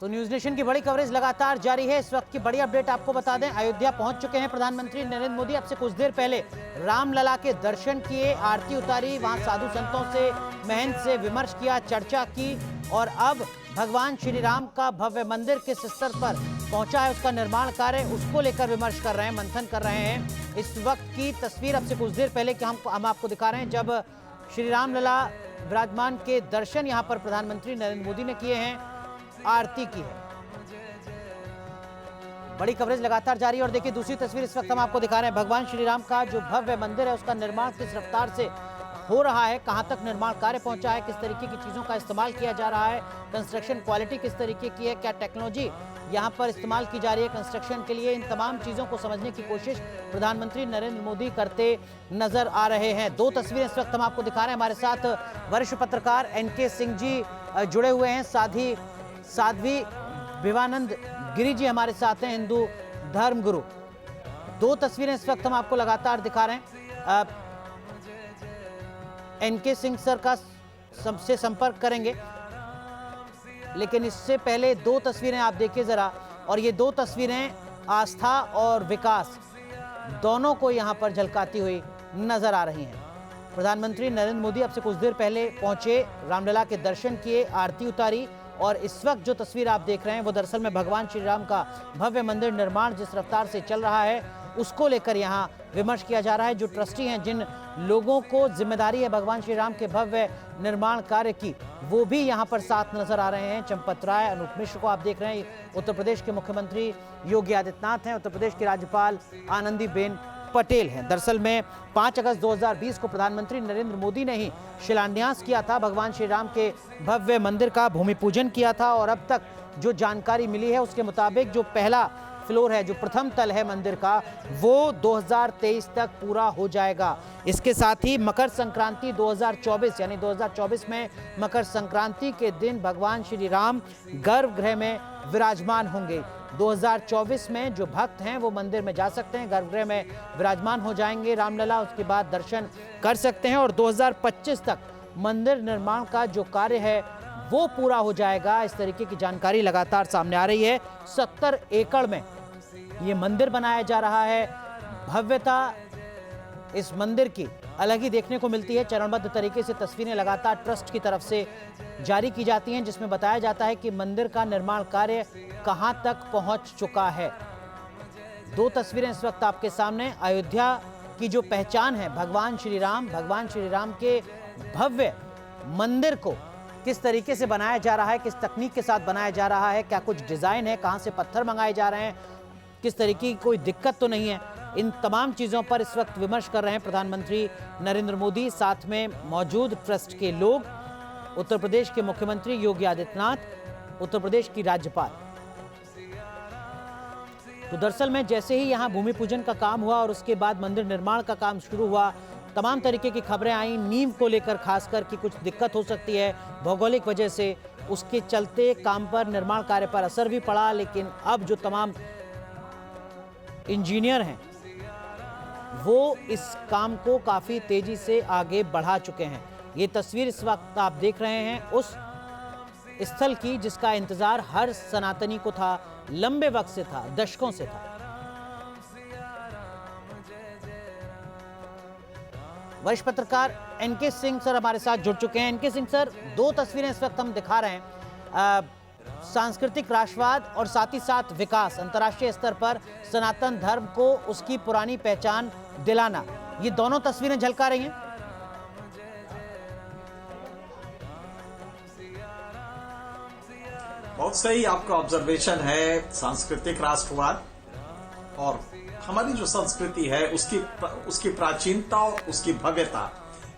तो news nation की बड़ी कवरेज लगातार जारी है। इस वक्त की बड़ी अपडेट आपको बता दें, अयोध्या पहुंच चुके हैं प्रधानमंत्री नरेंद्र मोदी। अब से कुछ देर पहले रामलला के दर्शन किए, आरती उतारी, वहां साधु संतों से, महंत से विमर्श किया, चर्चा की और अब भगवान श्री राम का भव्य मंदिर किस स्तर पर पहुंचा है, उसका निर्माण कार्य, उसको लेकर विमर्श कर रहे हैं, मंथन कर रहे हैं। इस वक्त की तस्वीर अब से कुछ देर पहले की हम आपको दिखा रहे हैं, जब श्री रामलला विराजमान के दर्शन यहाँ पर प्रधानमंत्री नरेंद्र मोदी ने किए हैं, आरती की है। बड़ी कवरेज लगातार जारी है। और देखिए दूसरी तस्वीर इस वक्त हम आपको दिखा रहे हैं, भगवान श्री राम का जो भव्य मंदिर है उसका निर्माण किस रफ्तार से हो रहा है, कहां तक निर्माण कार्य पहुंचा है, किस तरीके की चीजों का इस्तेमाल किया जा रहा है, कंस्ट्रक्शन क्वालिटी किस तरीके की है, क्या टेक्नोलॉजी यहां पर इस्तेमाल की जा रही है कंस्ट्रक्शन के लिए, इन तमाम चीजों को समझने की कोशिश प्रधानमंत्री नरेंद्र मोदी करते नजर आ रहे हैं। दो तस्वीरें इस वक्त हम आपको दिखा रहे हैं। हमारे साथ वरिष्ठ पत्रकार NK सिंह जी जुड़े हुए हैं, साध्वी विवानंद गिरी जी हमारे साथ हैं, हिंदू धर्म गुरु। दो तस्वीरें इस वक्त हम आपको लगातार दिखा रहे हैं। NK सिंह सर का सबसे संपर्क करेंगे, लेकिन इससे पहले दो तस्वीरें आप देखिए जरा। और ये दो तस्वीरें आस्था और विकास दोनों को यहां पर झलकाती हुई नजर आ रही हैं। प्रधानमंत्री नरेंद्र मोदी अब से कुछ देर पहले पहुंचे, रामलला के दर्शन किए, आरती उतारी और इस वक्त जो तस्वीर आप देख रहे हैं वो दरअसल में भगवान श्री राम का भव्य मंदिर निर्माण जिस रफ्तार से चल रहा है उसको लेकर यहाँ विमर्श किया जा रहा है। जो ट्रस्टी हैं, जिन लोगों को जिम्मेदारी है भगवान श्री राम के भव्य निर्माण कार्य की, वो भी यहाँ पर साथ नजर आ रहे हैं। चंपत राय, अनूप मिश्र को आप देख रहे हैं, उत्तर प्रदेश के मुख्यमंत्री योगी आदित्यनाथ हैं, उत्तर प्रदेश की राज्यपाल आनंदीबेन पटेल हैं। दरअसल में 5 अगस्त 2020 को प्रधानमंत्री नरेंद्र मोदी ने ही शिलान्यास किया था, भगवान श्री राम के भव्य मंदिर का भूमि पूजन किया था और अब तक जो जानकारी मिली है उसके मुताबिक जो पहला फ्लोर है, जो प्रथम तल है मंदिर का, वो 2023 तक पूरा हो जाएगा। इसके साथ ही मकर संक्रांति 2024 यानी 2024 में मकर संक्रांति के दिन भगवान श्री राम गर्भगृह में विराजमान होंगे। 2024 में जो भक्त हैं वो मंदिर में जा सकते हैं, गर्भगृह में विराजमान हो जाएंगे रामलला, उसके बाद दर्शन कर सकते हैं और 2025 तक मंदिर निर्माण का जो कार्य है वो पूरा हो जाएगा। इस तरीके की जानकारी लगातार सामने आ रही है। 70 एकड़ में ये मंदिर बनाया जा रहा है। भव्यता इस मंदिर की अलग ही देखने को मिलती है। चरणबद्ध तरीके से तस्वीरें लगातार ट्रस्ट की तरफ से जारी की जाती हैं, जिसमें बताया जाता है कि मंदिर का निर्माण कार्य कहां तक पहुंच चुका है। दो तस्वीरें इस वक्त आपके सामने। अयोध्या की जो पहचान है भगवान श्री राम के भव्य मंदिर को किस तरीके से बनाया जा रहा है, किस तकनीक के साथ बनाया जा रहा है, क्या कुछ डिजाइन है, कहां से पत्थर मंगाए जा रहे हैं, किस तरीके की कोई दिक्कत तो नहीं है, इन तमाम चीज़ों पर इस वक्त विमर्श कर रहे हैं प्रधानमंत्री नरेंद्र मोदी। साथ में मौजूद ट्रस्ट के लोग, उत्तर प्रदेश के मुख्यमंत्री योगी आदित्यनाथ, उत्तर प्रदेश की राज्यपाल। तो दरअसल में जैसे ही यहाँ भूमि पूजन का काम हुआ और उसके बाद मंदिर निर्माण का काम शुरू हुआ, तमाम तरीके की खबरें आई नींव को लेकर, खासकर कि कुछ दिक्कत हो सकती है भौगोलिक वजह से, उसके चलते काम पर, निर्माण कार्य पर असर भी पड़ा। लेकिन अब जो तमाम इंजीनियर हैं वो इस काम को काफ़ी तेजी से आगे बढ़ा चुके हैं। ये तस्वीर इस वक्त आप देख रहे हैं उस स्थल की जिसका इंतजार हर सनातनी को था, लंबे वक्त से था, दशकों से था। वरिष्ठ पत्रकार NK सिंह सर हमारे साथ जुड़ चुके हैं। NK सिंह सर, दो तस्वीरें इस वक्त हम दिखा रहे हैं, सांस्कृतिक राष्ट्रवाद और साथ ही साथ विकास, अंतर्राष्ट्रीय स्तर पर सनातन धर्म को उसकी पुरानी पहचान दिलाना, ये दोनों तस्वीरें झलका रही हैं। बहुत सही आपका ऑब्जर्वेशन है। सांस्कृतिक राष्ट्रवाद और हमारी जो संस्कृति है उसकी प्राचीनता और उसकी भव्यता,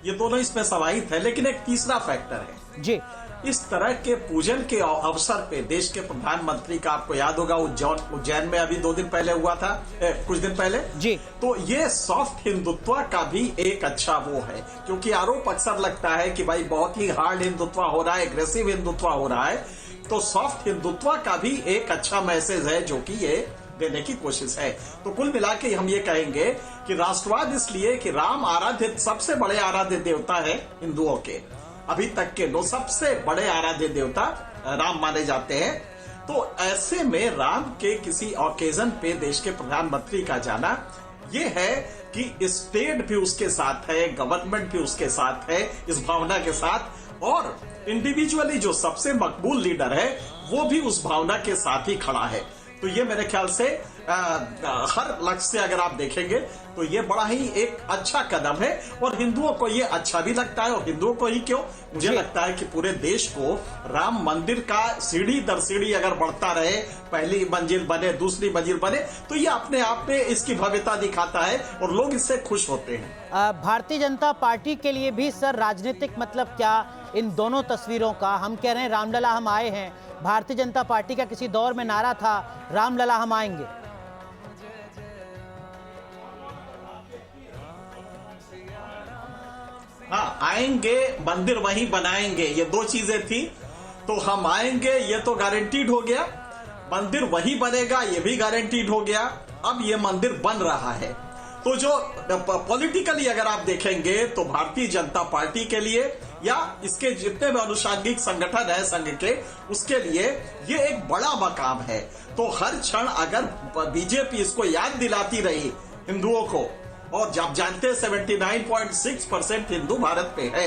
ये दोनों इसमें समाहित है। लेकिन एक तीसरा फैक्टर है जी, इस तरह के पूजन के अवसर पे देश के प्रधानमंत्री का, आपको याद होगा उज्जैन में अभी 2 दिन पहले हुआ था, कुछ दिन पहले जी, तो ये सॉफ्ट हिंदुत्व का भी एक अच्छा वो है, क्योंकि आरोप अक्सर लगता है कि भाई बहुत ही हार्ड हिंदुत्व हो रहा है, एग्रेसिव हिंदुत्व हो रहा है, तो सॉफ्ट हिंदुत्व का भी एक अच्छा मैसेज है जो कि ये देने की कोशिश है। तो कुल मिला के हम ये कहेंगे कि राष्ट्रवाद इसलिए कि राम आराध्य, सबसे बड़े आराध्य देवता है हिंदुओं के, अभी तक के 2 सबसे बड़े आराध्य देवता राम माने जाते हैं। तो ऐसे में राम के किसी ओकेजन पे देश के प्रधानमंत्री का जाना ये है कि स्टेट भी उसके साथ है, गवर्नमेंट भी उसके साथ है, इस भावना के साथ, और इंडिविजुअली जो सबसे मकबूल लीडर है वो भी उस भावना के साथ ही खड़ा है। तो ये मेरे ख्याल से हर लक्ष्य से अगर आप देखेंगे तो ये बड़ा ही एक अच्छा कदम है, और हिंदुओं को ये अच्छा भी लगता है। और हिंदुओं को ही क्यों, मुझे लगता है कि पूरे देश को राम मंदिर का सीढ़ी दर सीढ़ी अगर बढ़ता रहे, पहली मंजिल बने, दूसरी मंजिल बने, तो ये अपने आप में इसकी भव्यता दिखाता है और लोग इससे खुश होते हैं। भारतीय जनता पार्टी के लिए भी सर राजनीतिक मतलब क्या इन दोनों तस्वीरों का? हम कह रहे हैं रामलला हम आए हैं, भारतीय जनता पार्टी का किसी दौर में नारा था रामलला हम आएंगे। हाँ, आएंगे, मंदिर वहीं बनाएंगे, ये दो चीजें थी। तो हम आएंगे ये तो गारंटीड हो गया, मंदिर वहीं बनेगा ये भी गारंटीड हो गया। अब ये मंदिर बन रहा है, तो जो पॉलिटिकली अगर आप देखेंगे तो भारतीय जनता पार्टी के लिए या इसके जितने भी अनुषंगिक संगठन है संघ के, उसके लिए ये एक बड़ा मकाम है। तो हर क्षण अगर बीजेपी इसको याद दिलाती रही हिंदुओं को, और जब जानते हैं 79.6% हिंदू भारत पे है,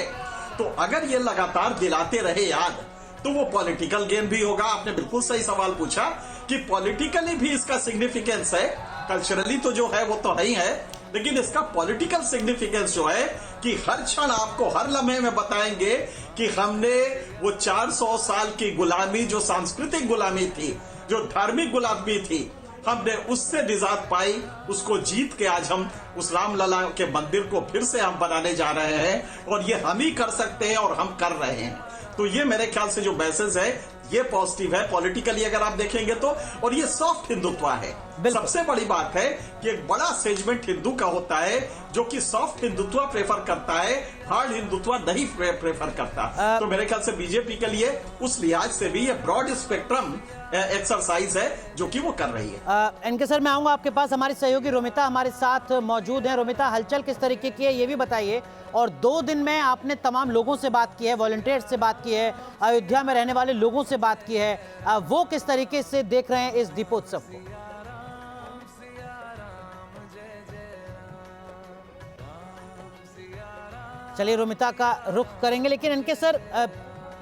तो अगर ये लगातार दिलाते रहे याद, तो वो पॉलिटिकल गेम भी होगा। आपने बिल्कुल सही सवाल पूछा कि पॉलिटिकली भी इसका सिग्निफिकेंस है, कल्चरली तो जो है वो तो है ही है, लेकिन इसका पॉलिटिकल सिग्निफिकेंस जो है कि हर क्षण आपको हर लम्हे में बताएंगे कि हमने वो 400 साल की गुलामी, जो सांस्कृतिक गुलामी थी, जो धार्मिक गुलामी थी, हमने उससे निजात पाई, उसको जीत के आज हम उस रामलला के मंदिर को फिर से हम बनाने जा रहे हैं, और ये हम ही कर सकते हैं और हम कर रहे हैं। तो ये मेरे ख्याल से जो मैसेज है ये पॉजिटिव है पॉलिटिकली अगर आप देखेंगे तो, और ये सॉफ्ट हिंदुत्व है। सबसे बड़ी बात है कि एक बड़ा सेगमेंट हिंदू का होता है जो कि सॉफ्ट हिंदुत्व प्रेफर करता है, हार्ड हिंदुत्व नहीं प्रेफर करता। तो मेरे ख्याल से बीजेपी के लिए उस लिहाज से भी ये ब्रॉड स्पेक्ट्रम एक्सरसाइज है जो कि वो कर रही है। एनके सर, मैं आऊंगा आपके पास, हमारी सहयोगी रोमिता हमारे साथ मौजूद है। रोमिता, हलचल किस तरीके की है ये भी बताइए, और 2 दिन में आपने तमाम लोगों से बात की है, वॉलंटियर्स से बात की है, अयोध्या में रहने वाले लोगों से बात की है, वो किस तरीके से देख रहे हैं इस दीपोत्सव को? चलिए रोमिता का रुख करेंगे, लेकिन इनके सर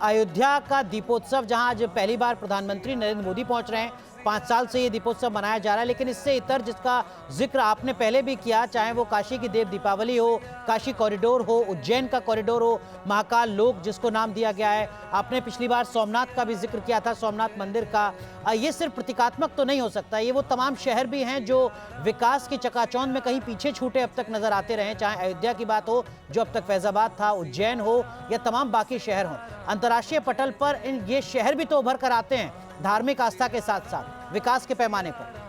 अयोध्या का दीपोत्सव जहां आज पहली बार प्रधानमंत्री नरेंद्र मोदी पहुंच रहे हैं, 5 साल से ये दीपोत्सव मनाया जा रहा है, लेकिन इससे इतर जिसका जिक्र आपने पहले भी किया, चाहे वो काशी की देव दीपावली हो, काशी कॉरिडोर हो, उज्जैन का कॉरिडोर हो, महाकाल लोक जिसको नाम दिया गया है, आपने पिछली बार सोमनाथ का भी जिक्र किया था, सोमनाथ मंदिर का, ये सिर्फ प्रतीकात्मक तो नहीं हो सकता, ये वो तमाम शहर भी हैं जो विकास की चकाचौंध में कहीं पीछे छूटे अब तक नजर आते रहे, चाहे अयोध्या की बात हो जो अब तक फैजाबाद था, उज्जैन हो या तमाम बाकी शहर हों। अंतर्राष्ट्रीय पटल पर ये शहर भी तो उभर कर आते हैं धार्मिक आस्था के साथ साथ विकास के पैमाने पर।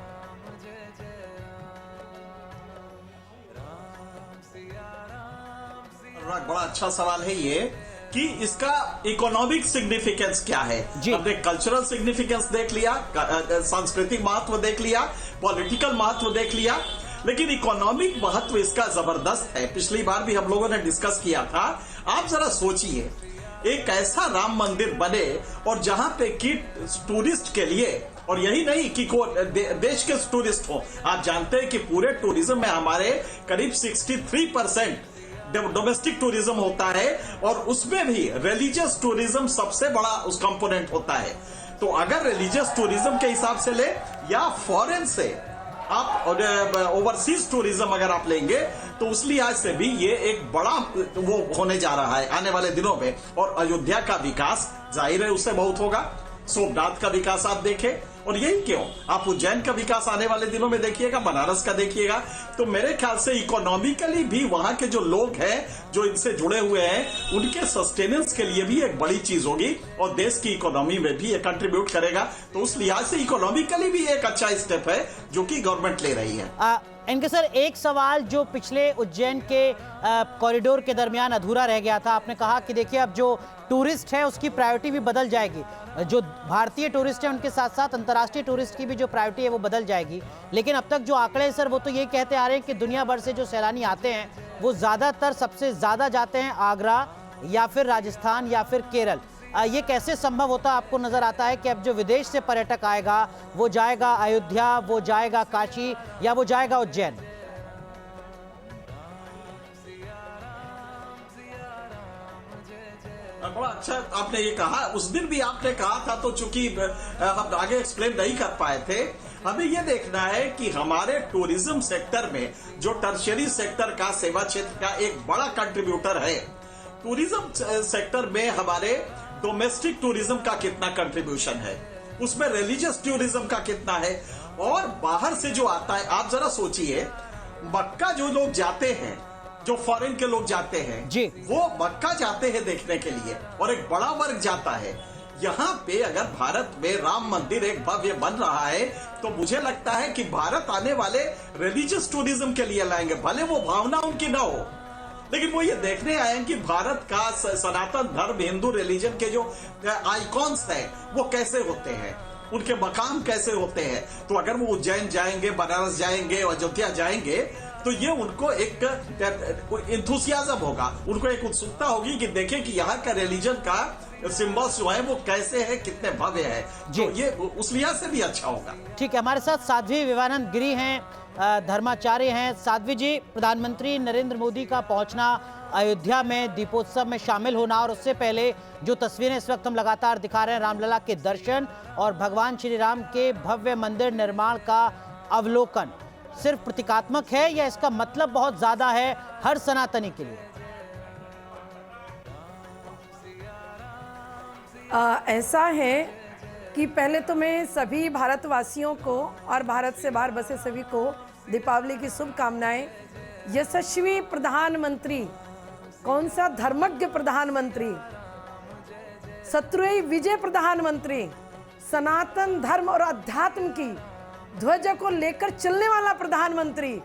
बड़ा अच्छा सवाल है ये कि इसका इकोनॉमिक सिग्निफिकेंस क्या है। हमने कल्चरल सिग्निफिकेंस देख लिया, सांस्कृतिक महत्व देख लिया, पॉलिटिकल महत्व देख लिया, लेकिन इकोनॉमिक महत्व इसका जबरदस्त है। पिछली बार भी हम लोगों ने डिस्कस किया था। आप जरा सोचिए, एक ऐसा राम मंदिर बने और जहां पे कि टूरिस्ट के लिए, और यही नहीं कि देश के टूरिस्ट हो, आप जानते हैं कि पूरे टूरिज्म में हमारे करीब 63% डोमेस्टिक टूरिज्म होता है, और उसमें भी रिलीजियस टूरिज्म सबसे बड़ा उस कंपोनेंट होता है। तो अगर रिलीजियस टूरिज्म के हिसाब से ले या फॉरेन से आप ओवरसीज टूरिज्म अगर आप लेंगे, तो उस लिहाज से भी ये एक बड़ा वो होने जा रहा है आने वाले दिनों में। और अयोध्या का विकास जाहिर है उससे बहुत होगा, सोमनाथ का विकास आप देखें, और यही क्यों, आप उज्जैन का विकास आने वाले दिनों में देखिएगा, बनारस का देखिएगा। तो मेरे ख्याल से इकोनॉमिकली भी वहां के जो लोग हैं जो इनसे जुड़े हुए हैं, उनके सस्टेनेंस के लिए भी एक बड़ी चीज होगी, और देश की इकोनॉमी में भी ये कंट्रीब्यूट करेगा। तो उस लिहाज से इकोनॉमिकली भी एक अच्छा स्टेप है जो कि गवर्नमेंट ले रही है। इनके सर, एक सवाल जो पिछले उज्जैन के कॉरिडोर के दरमियान अधूरा रह गया था, आपने कहा कि देखिए अब जो टूरिस्ट है उसकी प्रायोरिटी भी बदल जाएगी, जो भारतीय टूरिस्ट है उनके साथ साथ अंतर्राष्ट्रीय टूरिस्ट की भी जो प्रायोरिटी है वो बदल जाएगी। लेकिन अब तक जो आंकड़े सर वो तो ये कहते आ रहे हैं कि दुनिया भर से जो सैलानी आते हैं वो ज़्यादातर सबसे ज़्यादा जाते हैं आगरा या फिर राजस्थान या फिर केरल, ये कैसे संभव होता आपको नजर आता है कि अब जो विदेश से पर्यटक आएगा वो जाएगा अयोध्या, वो जाएगा काशी या वो जाएगा उज्जैन? बड़ा अच्छा आपने ये कहा। उस दिन भी आपने कहा था, तो चूंकि हम आगे एक्सप्लेन नहीं कर पाए थे। हमें ये देखना है कि हमारे टूरिज्म सेक्टर में जो टर्शियरी सेक्टर का, सेवा क्षेत्र का एक बड़ा कंट्रीब्यूटर है, टूरिज्म सेक्टर में हमारे डोमेस्टिक टूरिज्म का कितना कंट्रीब्यूशन है, उसमें रिलीजियस टूरिज्म का कितना है, और बाहर से जो आता है। आप जरा सोचिए, मक्का जो लोग जाते हैं, जो फॉरेन के लोग जाते हैं जी, वो मक्का जाते हैं देखने के लिए, और एक बड़ा वर्ग जाता है। यहाँ पे अगर भारत में राम मंदिर एक भव्य बन रहा है, तो मुझे लगता है कि भारत आने वाले रिलीजियस टूरिज्म के लिए लाएंगे, भले वो भावना उनकी ना हो, लेकिन वो ये देखने आए हैं कि भारत का सनातन धर्म, हिंदू रिलीजन के जो आइकॉन्स हैं वो कैसे होते हैं, उनके मकाम कैसे होते हैं। तो अगर वो उज्जैन जाएंगे, बनारस जाएंगे, अयोध्या जाएंगे, तो ये उनको एक इंथुसियाज्म होगा, उनको एक उत्सुकता होगी कि देखें कि यहाँ का रिलीजन का सिंबल्स जो है वो कैसे है, कितने भव्य है। तो ये उस लिहाज से भी अच्छा होगा। ठीक है, हमारे साथ साध्वी विवानंद गिरी हैं, धर्माचार्य हैं। साध्वी जी, प्रधानमंत्री नरेंद्र मोदी का पहुंचना, अयोध्या में दीपोत्सव में शामिल होना, और उससे पहले जो तस्वीरें इस वक्त हम लगातार दिखा रहे हैं, रामलला के दर्शन और भगवान श्री राम के भव्य मंदिर निर्माण का अवलोकन, सिर्फ प्रतीकात्मक है या इसका मतलब बहुत ज्यादा है हर सनातनी के लिए? ऐसा है कि पहले तो मैं सभी भारतवासियों को और भारत से बाहर बसे सभी को दीपावली की शुभकामनाएं। यशस्वी प्रधानमंत्री, कौन सा धर्मज्ञ प्रधानमंत्री, शत्रुई विजय प्रधानमंत्री, सनातन धर्म और अध्यात्म की ध्वज को लेकर चलने वाला प्रधानमंत्री,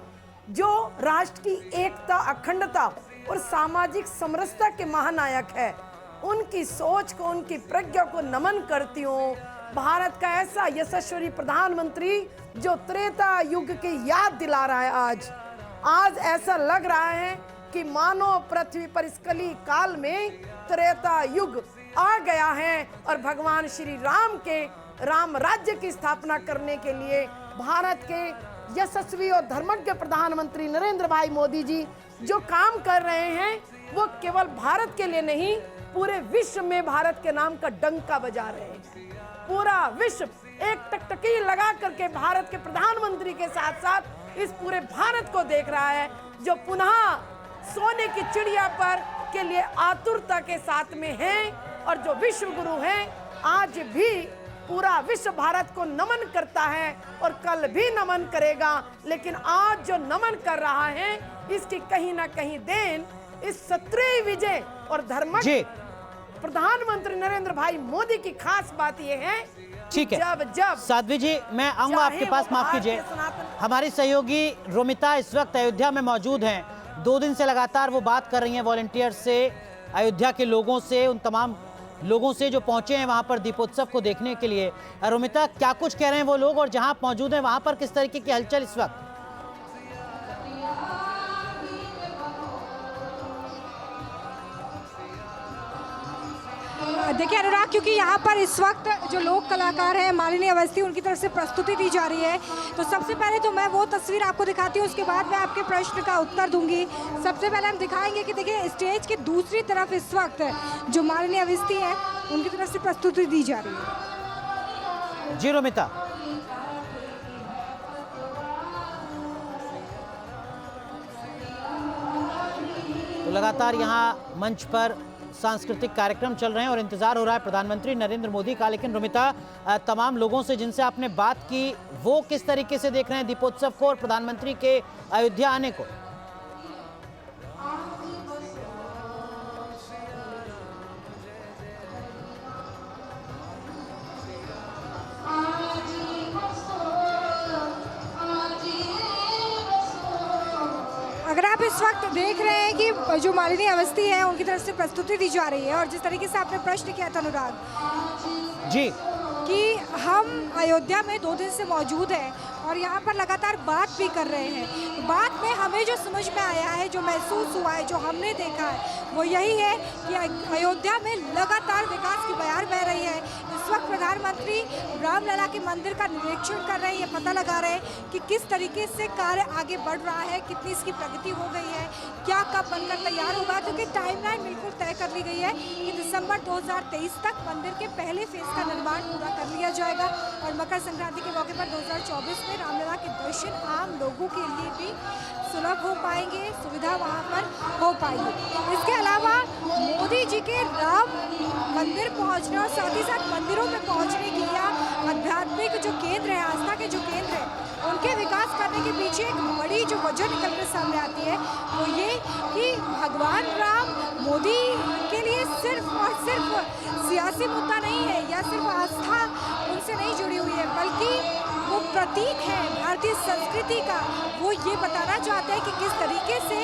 जो राष्ट्र की एकता, अखंडता और सामाजिक समरसता के महानायक है, उनकी सोच को, उनकी प्रज्ञा को नमन करती हूँ। भारत का ऐसा यशस्वी प्रधानमंत्री जो त्रेता युग की याद दिला रहा है। आज ऐसा लग रहा है कि मानो पृथ्वी पर इस कली काल में त्रेता युग आ गया है और भगवान श्री राम के राम राज्य की स्थापना करने के लिए भारत के यशस्वी और धर्मज्ञ प्रधानमंत्री नरेंद्र भाई मोदी जी जो काम कर रहे हैं, वो केवल भारत के लिए नहीं, पूरे विश्व में भारत के नाम का डंका बजा रहे हैं। पूरा विश्व एक टकटकी लगा करके भारत के प्रधानमंत्री के साथ साथ इस पूरे भारत को देख रहा है, जो पुनः सोने की चिड़िया पर के लिए आतुरता के साथ में है, और जो विश्व गुरु हैं, आज भी पूरा विश्व भारत को नमन करता है और कल भी नमन करेगा। लेकिन आज जो नमन कर रहा है, इसकी कहीं ना कहीं देन इस क्षत्रिय विजय और धर्मज्ञ प्रधानमंत्री नरेंद्र भाई मोदी की खास बात यह है। ठीक है, जब साध्वी जी, मैं आऊंगा आपके पास, माफ कीजिए। हमारी सहयोगी रोमिता इस वक्त अयोध्या में मौजूद हैं। 2 दिन से लगातार वो बात कर रही हैं वॉलंटियर से, अयोध्या के लोगों से, उन तमाम लोगों से जो पहुंचे हैं वहां पर दीपोत्सव को देखने के लिए। रोमिता, क्या कुछ कह रहे हैं वो लोग, और जहां मौजूद हैं वहां पर किस तरीके की हलचल इस वक्त? देखिए अनुराग, क्योंकि यहाँ पर इस वक्त जो लोक कलाकार हैं मालिनी अवस्थी, उनकी तरफ से प्रस्तुति दी जा रही है। तो सबसे पहले तो मैं वो तस्वीर आपको दिखाती हूँ, उसके बाद मैं आपके प्रश्न का उत्तर दूंगी। सबसे पहले हम दिखाएंगे कि देखिए स्टेज की दूसरी तरफ इस वक्त जो मालिनी अवस्थी है, उनकी तरफ से प्रस्तुति दी जा रही है। जी रोमिता। तो लगातार यहाँ मंच पर सांस्कृतिक कार्यक्रम चल रहे हैं और इंतजार हो रहा है प्रधानमंत्री नरेंद्र मोदी का। लेकिन रोमिता, तमाम लोगों से जिनसे आपने बात की, वो किस तरीके से देख रहे हैं दीपोत्सव को और प्रधानमंत्री के अयोध्या आने को? अगर आप इस वक्त देख रहे हैं कि जो मालिनी अवस्थी है, उनकी तरफ से प्रस्तुति दी जा रही है, और जिस तरीके से आपने प्रश्न किया था अनुराग जी, कि हम अयोध्या में 2 दिन से मौजूद हैं और यहाँ पर लगातार बात भी कर रहे हैं। बात में हमें जो समझ में आया है, जो महसूस हुआ है, जो हमने देखा है, वो यही है कि अयोध्या में लगातार विकास की बयार बह रही है। इस वक्त प्रधानमंत्री रामलला के मंदिर का निरीक्षण कर रहे हैं, ये पता लगा रहे हैं कि किस तरीके से कार्य आगे बढ़ रहा है, कितनी इसकी प्रगति हो गई है, क्या कब बनकर तैयार होगा, क्योंकि टाइमलाइन बिल्कुल तय कर ली गई है कि दिसंबर 2023 तक मंदिर के पहले फेज का निर्माण पूरा कर लिया जाएगा और मकर संक्रांति के मौके पर 2024 में रामलला के दर्शन आम लोगों के लिए भी सुलभ हो पाएंगे, सुविधा वहाँ पर हो पाएगी। इसके अलावा मोदी जी के राम मंदिर पहुँचने और साथ ही साथ मंदिरों में पहुँचने की या आध्यात्मिक जो केंद्र है, आस्था के जो केंद्र है, उनके विकास करने के पीछे एक बड़ी जो वजह निकल कर सामने आती है वो ये कि भगवान राम मोदी के लिए सिर्फ और सिर्फ सियासी मुद्दा नहीं है या सिर्फ आस्था उनसे नहीं जुड़ी हुई है, बल्कि वो प्रतीक है भारतीय संस्कृति का। वो ये बताना चाहते हैं कि किस तरीके से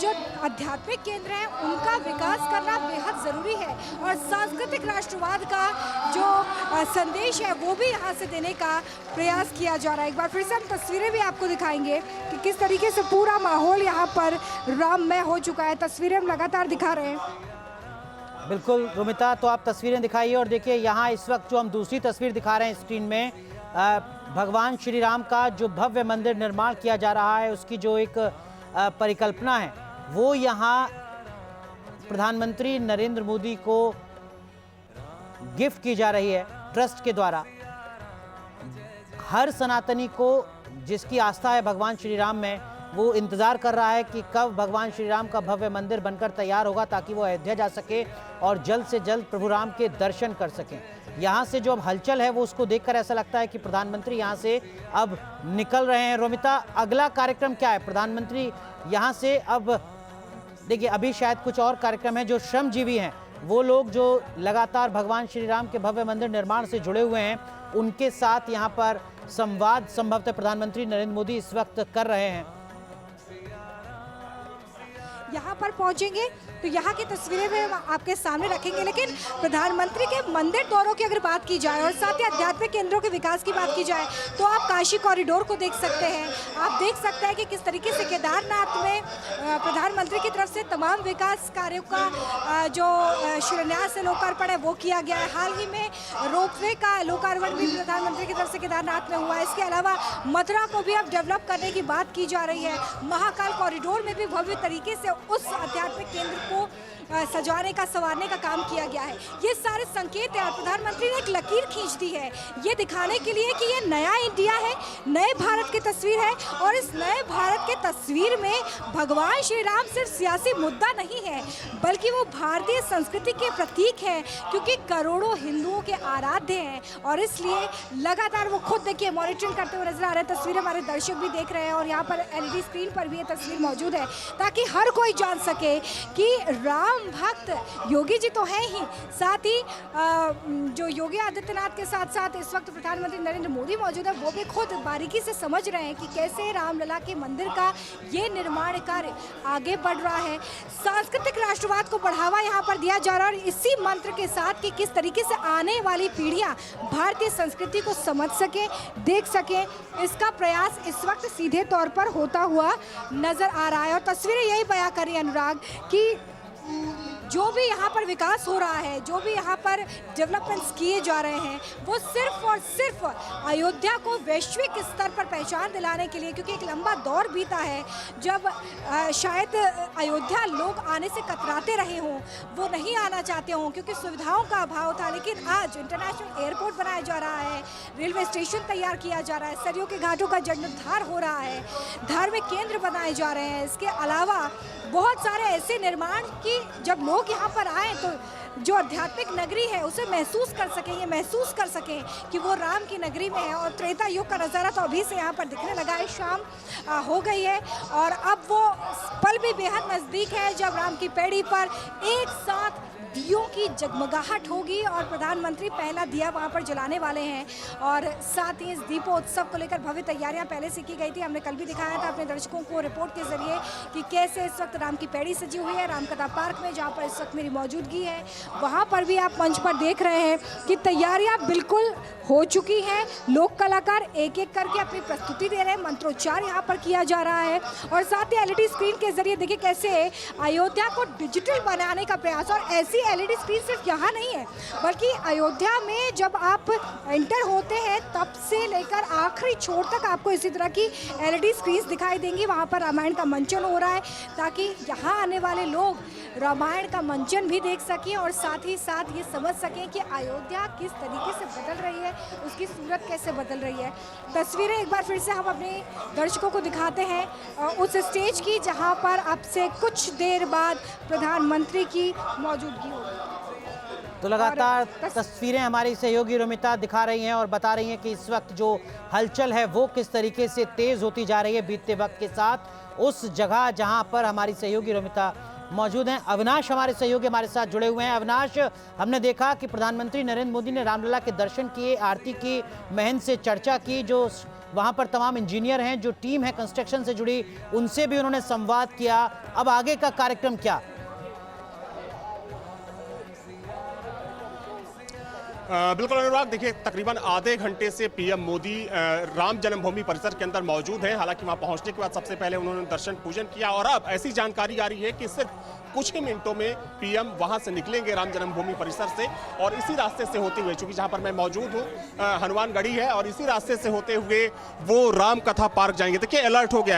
जो आध्यात्मिक केंद्र हैं उनका विकास करना बेहद ज़रूरी है और सांस्कृतिक राष्ट्रवाद का जो संदेश है वो भी यहाँ से देने का प्रयास किया जा रहा है। एक बार फिर से हम तस्वीरें भी आपको दिखाएंगे कि किस तरीके से पूरा माहौल यहाँ पर राममय हो चुका है। तस्वीरें हम लगातार दिखा रहे हैं। बिल्कुल रोमिता, तो आप तस्वीरें दिखाइए और देखिए यहाँ इस वक्त जो हम दूसरी तस्वीर दिखा रहे हैं स्क्रीन में, भगवान श्री राम का जो भव्य मंदिर निर्माण किया जा रहा है उसकी जो एक परिकल्पना है वो यहाँ प्रधानमंत्री नरेंद्र मोदी को गिफ्ट की जा रही है ट्रस्ट के द्वारा। हर सनातनी को जिसकी आस्था है भगवान श्री राम में, वो इंतज़ार कर रहा है कि कब भगवान श्री राम का भव्य मंदिर बनकर तैयार होगा ताकि वो अयोध्या जा सके और जल्द से जल्द प्रभु राम के दर्शन कर सकें। यहाँ से जो अब हलचल है वो उसको देखकर ऐसा लगता है कि प्रधानमंत्री यहाँ से अब निकल रहे हैं। रोमिता, अगला कार्यक्रम क्या है? प्रधानमंत्री यहाँ से अब देखिए, अभी शायद कुछ और कार्यक्रम है। जो श्रमजीवी हैं वो लोग जो लगातार भगवान श्री राम के भव्य मंदिर निर्माण से जुड़े हुए हैं उनके साथ यहाँ पर संवाद संभवतः प्रधानमंत्री नरेंद्र मोदी इस वक्त कर रहे हैं। यहाँ पर पहुँचेंगे तो यहाँ की तस्वीरें भी हम आपके सामने रखेंगे, लेकिन प्रधानमंत्री के मंदिर दौरों की अगर बात की जाए और साथ ही आध्यात्मिक केंद्रों के विकास की बात की जाए तो आप काशी कॉरिडोर को देख सकते हैं। आप देख सकते हैं कि किस तरीके से केदारनाथ में प्रधानमंत्री की तरफ से तमाम विकास कार्यों का जो शिलान्यास से लोकार्पण है वो किया गया है। हाल ही में रोपवे का लोकार्पण भी प्रधानमंत्री की तरफ से केदारनाथ में हुआ है। इसके अलावा मथुरा को भी अब डेवलप करने की बात की जा रही है। महाकाल कॉरिडोर में भी भव्य तरीके से उस आध्यात्मिक केंद्र को सजाने का, संवारने का काम किया गया है। ये सारे संकेत है। प्रधानमंत्री ने एक लकीर खींच दी है ये दिखाने के लिए कि ये नया इंडिया है, नए भारत की तस्वीर है और इस नए भारत के तस्वीर में भगवान श्री राम सिर्फ सियासी मुद्दा नहीं है बल्कि वो भारतीय संस्कृति के प्रतीक है, क्योंकि करोड़ों हिंदुओं के आराध्य हैं और इसलिए लगातार वो खुद देखिए मॉनिटरिंग करते हुए नजर आ रहे हैं। तस्वीरें हमारे दर्शक भी देख रहे हैं और यहाँ पर LED स्क्रीन पर भी ये तस्वीर मौजूद है ताकि हर कोई जान सके कि राम भक्त योगी जी तो है ही, साथ ही जो योगी आदित्यनाथ के साथ साथ इस वक्त प्रधानमंत्री नरेंद्र मोदी मौजूद है, वो भी खुद बारीकी से समझ रहे हैं कि कैसे रामलला के मंदिर का ये निर्माण कार्य आगे बढ़ रहा है। सांस्कृतिक राष्ट्रवाद को बढ़ावा यहाँ पर दिया जा रहा है और इसी मंत्र के साथ कि किस तरीके से आने वाली पीढ़ियाँ भारतीय संस्कृति को समझ सके, देख सके, इसका प्रयास इस वक्त सीधे तौर पर होता हुआ नजर आ रहा है। और तस्वीरें यही बयां कर रही है अनुराग कि जो भी यहाँ पर विकास हो रहा है, जो भी यहाँ पर डेवलपमेंट्स किए जा रहे हैं, वो सिर्फ और सिर्फ अयोध्या को वैश्विक स्तर पर पहचान दिलाने के लिए, क्योंकि एक लंबा दौर बीता है जब शायद अयोध्या लोग आने से कतराते रहे हों, वो नहीं आना चाहते हों क्योंकि सुविधाओं का अभाव था। लेकिन आज इंटरनेशनल एयरपोर्ट बनाया जा रहा है, रेलवे स्टेशन तैयार किया जा रहा है, सरयू के घाटों का जीर्णोद्धार हो रहा है, धार्मिक केंद्र बनाए जा रहे हैं। इसके अलावा बहुत सारे ऐसे निर्माण कि जब लोग यहाँ पर आए तो जो आध्यात्मिक नगरी है उसे महसूस कर सकें, ये महसूस कर सकें कि वो राम की नगरी में है। और त्रेता युग का नज़ारा तो अभी से यहाँ पर दिखने लगा है। शाम हो गई है और अब वो पल भी बेहद नज़दीक है जब राम की पैड़ी पर एक साथ दियों की जगमगाहट होगी और प्रधानमंत्री पहला दिया वहां पर जलाने वाले हैं। और साथ ही इस दीपोत्सव को लेकर भव्य तैयारियां पहले से की गई थी। हमने कल भी दिखाया था अपने दर्शकों को रिपोर्ट के जरिए कि कैसे इस वक्त राम की पैड़ी सजी हुई है रामकथा पार्क में, जहां पर इस वक्त मेरी मौजूदगी है, वहाँ पर भी आप मंच पर देख रहे हैं कि तैयारियाँ बिल्कुल हो चुकी हैं। लोक कलाकार एक एक करके अपनी प्रस्तुति दे रहे हैं, मंत्रोच्चार यहाँ पर किया जा रहा है और साथ ही एलईडी स्क्रीन के जरिए देखिए कैसे अयोध्या को डिजिटल बनाने का प्रयास। और ऐसी एलईडी स्क्रीन सिर्फ यहाँ नहीं है, बल्कि अयोध्या में जब आप एंटर होते हैं तब से लेकर आखिरी छोर तक आपको इसी तरह की एलईडी स्क्रीन्स दिखाई देंगी। वहाँ पर रामायण का मंचन हो रहा है ताकि यहाँ आने वाले लोग रामायण का मंचन भी देख सकें और साथ ही साथ ये समझ सकें कि अयोध्या किस तरीके से बदल रही है, उसकी सूरत कैसे बदल रही है। तस्वीरें एक बार फिर से हम अपने दर्शकों को दिखाते हैं उस स्टेज की जहाँ पर अब से कुछ देर बाद प्रधानमंत्री की मौजूदगी होगी। तो लगातार तस्वीरें हमारी सहयोगी रोमिता दिखा रही हैं और बता रही हैं कि इस वक्त जो हलचल है वो किस तरीके से तेज होती जा रही है बीतते वक्त के साथ उस जगह जहां पर हमारी सहयोगी रोमिता मौजूद हैं। अविनाश हमारे सहयोगी हमारे साथ जुड़े हुए हैं। अविनाश, हमने देखा कि प्रधानमंत्री नरेंद्र मोदी ने रामलला के दर्शन किए, आरती की, महंत से चर्चा की, जो वहां पर तमाम इंजीनियर हैं, जो टीम है कंस्ट्रक्शन से जुड़ी, उनसे भी उन्होंने संवाद किया। अब आगे का कार्यक्रम क्या? बिल्कुल अनुराग, देखिए तकरीबन आधे घंटे से पीएम मोदी राम जन्मभूमि परिसर के अंदर मौजूद हैं। हालांकि वहां पहुंचने के बाद सबसे पहले उन्होंने दर्शन पूजन किया और अब ऐसी जानकारी आ रही है कि सिर्फ कुछ ही मिनटों में पीएम वहां से निकलेंगे राम जन्मभूमि परिसर से और इसी रास्ते से होते हुए, चूंकि जहां पर मैं मौजूद हूं हनुमान गढ़ी है और इसी रास्ते से होते हुए वो राम कथा पार्क जाएंगे। देखिए अलर्ट हो गया।